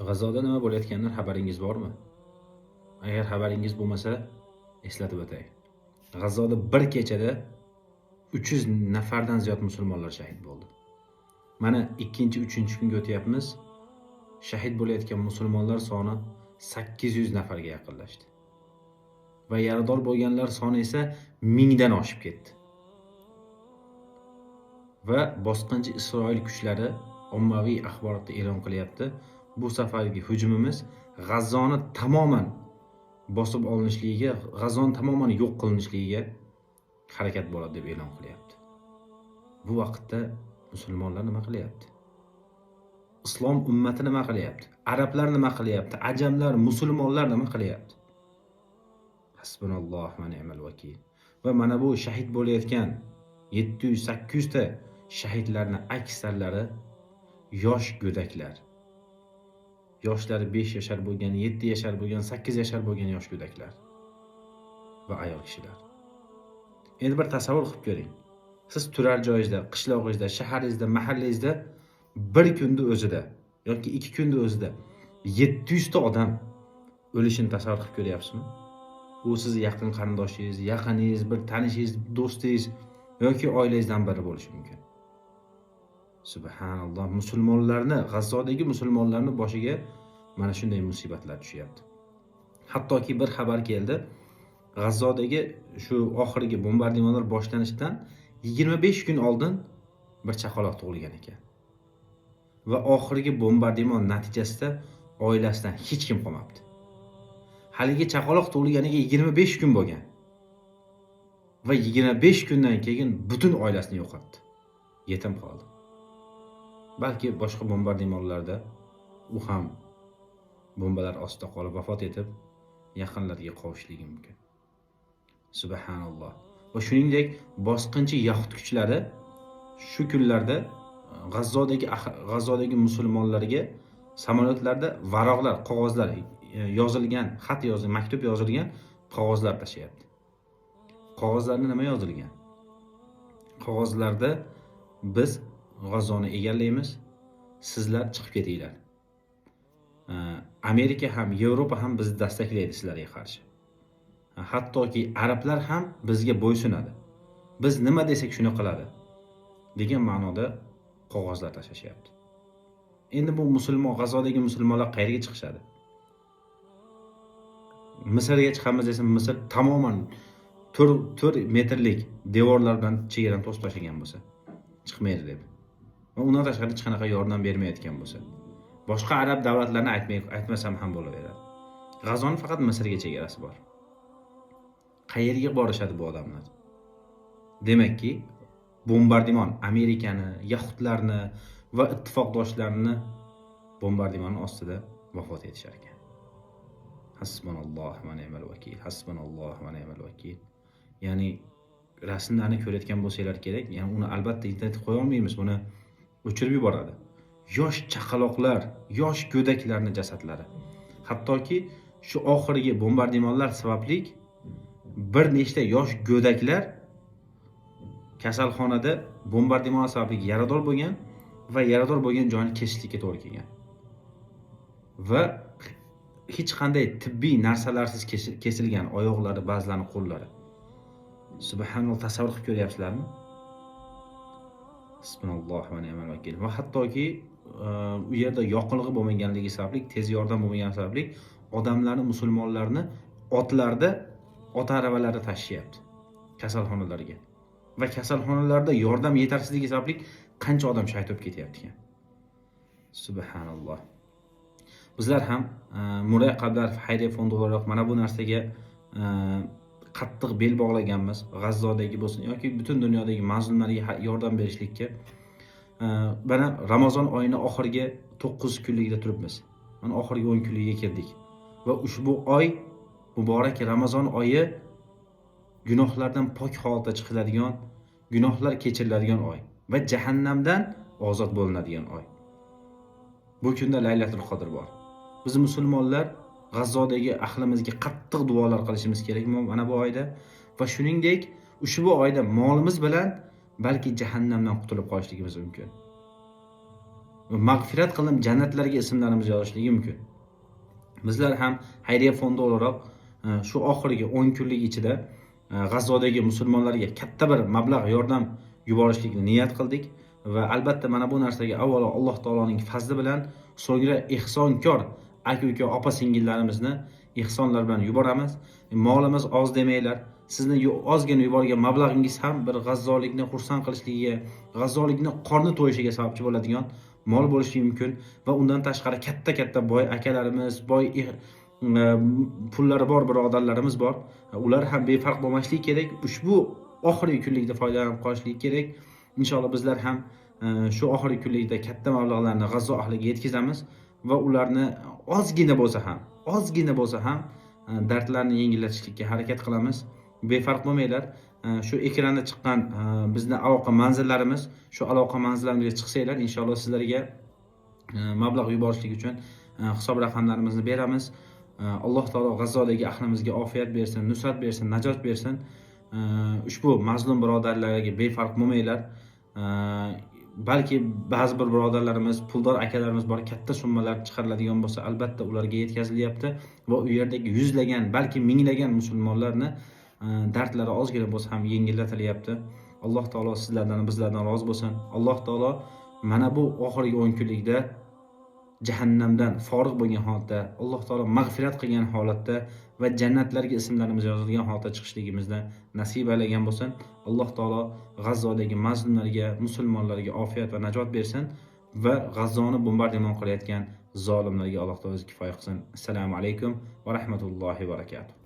G'azoda nima bo'layotganidan xabaringiz bormi? Agar xabaringiz bo'lmasa, eslatib o'tay. G'azoda bir kechada 300 nafardan ziyod musulmonlar shahid bo'ldi. Mana 2-3 kunga o'tyapmiz. Shahid bo'layotgan musulmonlar soni 800 nafarga yaqinlashdi. Va yarador bo'lganlar soni esa 1000 dan oshib ketdi. Va bosqinchi Isroil kuchlari ommaviy axborotda e'lon qilyapti. Bu safargi hujumimiz G'azoni tamoman bosib olinishligiga, G'azoni tamoman yo'q qilinishligiga harakat bo'ladi deb e'lon qilyapti. Bu vaqtda musulmonlar nima qilyapti? Islom ummati nima qilyapti? Arablar nima qilyapti? Ajamlar, musulmonlar nima qilyapti? Hasbunalloh va ni'mal vakil. Va mana bu shahid bo'layotgan 700-800 ta shahidlarning aksarlari yosh go'daklar. Yoshlari 5 yashar bo'lgan, 7 yashar bo'lgan, 8 yashar bo'lgan yosh go'daklar va ayol kishilar. Endi bir tasavvur qilib ko'ring. Siz turar joyingizda, qishlog'ingizda, shaharingizda, mahallangizda bir kunda o'zida yoki 2 kunda o'zida 700 ta odam o'lishini tasavvur qilib ko'ryapsizmi? Bu siz yaqin qarindoshingiz, yaqiningiz, bir tanishingiz, do'stingiz yoki oilangizdan biri bo'lishi mumkin. Subhanalloh, musulmonlarni, G'azodagi musulmonlarning boshiga mana shunday musibatlar tushyapti. Hattoki bir xabar keldi. G'azodagi shu oxirgi bombardimonlar boshlanishidan 25 kun oldin bir chaqaloq tug'ilgan ekan. Va oxirgi bombardimon natijasida oilasidan hech kim qolmabdi. Haligi chaqaloq tug'ilganiga 25 kun bo'lgan. Va 25 kundan keyin butun oilasini yo'qotdi. Yetim qoldi. Balki boshqa bombardimonlarda u ham bombalar ostida qolib vafot etib, yaqinlariga qovushligi mumkin. Subhanalloh. Va shuningdek, bosqinchi yahud kuchlari shu kunlarda G'azodagi musulmonlarga samolyotlarda varaqlar, qog'ozlar yozilgan, xat yozilgan, maktub yozilgan qog'ozlar tashiyapti. Qog'ozlarda nima yozilgan? Qog'ozlarda biz G'azoni egallaymiz, sizlar chiqib ketinglar. Amerika ham, Yevropa ham bizni dastaklaydi sizlarga qarshi. Hattoki arablar ham bizga bo'ysunadi. Biz nima desak shuni qiladi degan ma'noda qog'ozlar tashlashyapti. Endi bu G'azodagi musulmonlar qayerga chiqishadi? Misrga chiqamiz desa, Misr tamoman 4 metrlik devorlar bilan chegarani to'sib tashlagan bo'lsa, chiqmaydi deb. Va undan tashqari hech qanaqa yordam bermayotgan bo'lsa, boshqa arab davlatlarini aytmasam ham bo'laveradi. G'azoni faqat Misrga chegarasi bor. Qayerga borishadi bu odamlar? Demakki, bombardimon Amerikani, yahudlarni va ittifoqdoshlarini bombardimon ostida vafot etishar ekan. Hasbunalloh va ni'mal vakil. Hasbunalloh va ni'mal vakil. Ya'ni rasmlarni ko'rayotgan bo'lsanglar kerak. Ya'ni uni albatta internetga qo'ya olmaymiz, buni o'chirib yuboradi. Yosh chaqaloqlar, yosh go'daklarning jasadlari. Hattoki shu oxirgi bombardimonlar sababli bir nechta yosh go'daklar kasalxonada bombardimon sababli yarador bo'lgan va yarador bo'lgan joyini kesishlikka to'g'ri kelgan. Va hech qanday tibbiy narsalarsiz kesilgan oyoqlari, ba'zilarining qo'llari. Subhanalloh, tasavvur qilib ko'ryapsizlarmi? Hasbunalloh va ni'mal vakil. Va hattoki u yerda yoqilg'i bo'lmaganligi sababli, tez yordam bo'lmagani sababli odamlarni, musulmonlarni otlarda, ot aravalarida tashyapti kasalxonalarga. Va kasalxonalarda yordam yetarsizligi sababli qancha odam shahid bo'lib ketyapti ekan. Subhanalloh. Bizlar ham Muray Qalblar xayriya fondi olarak mana bu narsaga qattiq bel bog'laganmiz. G'azzodagi bo'lsin yoki butun dunyodagi mazlumlarga yordam berishlikka. Mana Ramazon oyining oxirgi 9 kunligida turibmiz. Mana oxirgi 10 kunligiga kirdik. Va ushbu oy, muborak Ramazon oyi gunohlardan pok holatda chiqiladigan, gunohlar kechiriladigan oy va jahannamdan ozod bo'linadigan oy. Bu kunda Laylatul Qadr bor. Biz musulmonlar G'azzodagi ahlimizga qattiq duolar qilishimiz kerak mana bu oyda va shuningdek ushbu oyda molimiz bilan balki jahannamdan qutulib qolishligimiz mumkin. mag'firat qilinib jannatlarga ismlarimiz yozishligi mumkin. Bizlar ham xayriya fondi o'laroq shu oxirgi 10 kunlik ichida G'azzodagi musulmonlarga katta bir mablag' yordam yuborishlikni niyat qildik va albatta mana bu narsaga avvalo Alloh taoloning fazli bilan, so'ngra ihsonkor aka-uka, opa-singillarimizni ihsonlar bilan yuboramiz. Molimiz oz demanglar. Sizni ozgina yuborgan mablag'ingiz ham bir g'azzolikni xursand qilishligiga, g'azzolikni qorni to'yishiga sababchi bo'ladigan mol bo'lishi mumkin va undan tashqari katta boy akalarimiz, boy pullari bor birodarlarimiz bor. Ular ham befarq bo'lmasligi kerak. Ushbu oxirgi kunlikda foydalanib qolishligi kerak. Inshaalloh bizlar ham shu oxirgi kunlikda katta mablag'larni G'azzo ahliga yetkazamiz va ularni ozgina bo'lsa ham dardlarni yengillatishlikka harakat qilamiz. Befarq bo'lmanglar. Shu ekranda chiqqan bizni aloqa manzillarimiz, shu aloqa manzillarimizga chiqsanglar, inshaalloh sizlarga mablag' yuborishlik uchun hisob raqamlarimizni beramiz. Alloh taolo G'azzodagi ahlimizga ofiyat bersin, nusrat bersin, najot bersin. Ushbu mazlum birodarlarga befarq bo'lmanglar. Balki ba'zi bir birodarlarimiz, puldor akalarimiz bor, katta summalar chiqariladigan bo'lsa, albatta ularga yetkazilyapti va u yerdagi yuzlagan, balki minglagan musulmonlarni dardlari ozgina bo'lsa ham yengillatilyapti. Alloh taolo sizlardan, bizlardan rozi bo'lsin. Alloh taolo mana bu oxirgi 10 kunlikda jahannamdan forig' bo'lgan holatda, Alloh taolo mag'firat qilgan holatda va jannatlarga ismlarimiz yozilgan holatda chiqishligimizni nasib aylagan bo'lsin. Alloh taolo G'azzodagi mazlumlarga, musulmonlarga ofiyat va najot bersin va G'azzoni bombardimon qilayotgan zolimlarga Alloh taolo o'zi kifoya qilsin. Assalomu alaykum va rahmatullohi va barakatuh.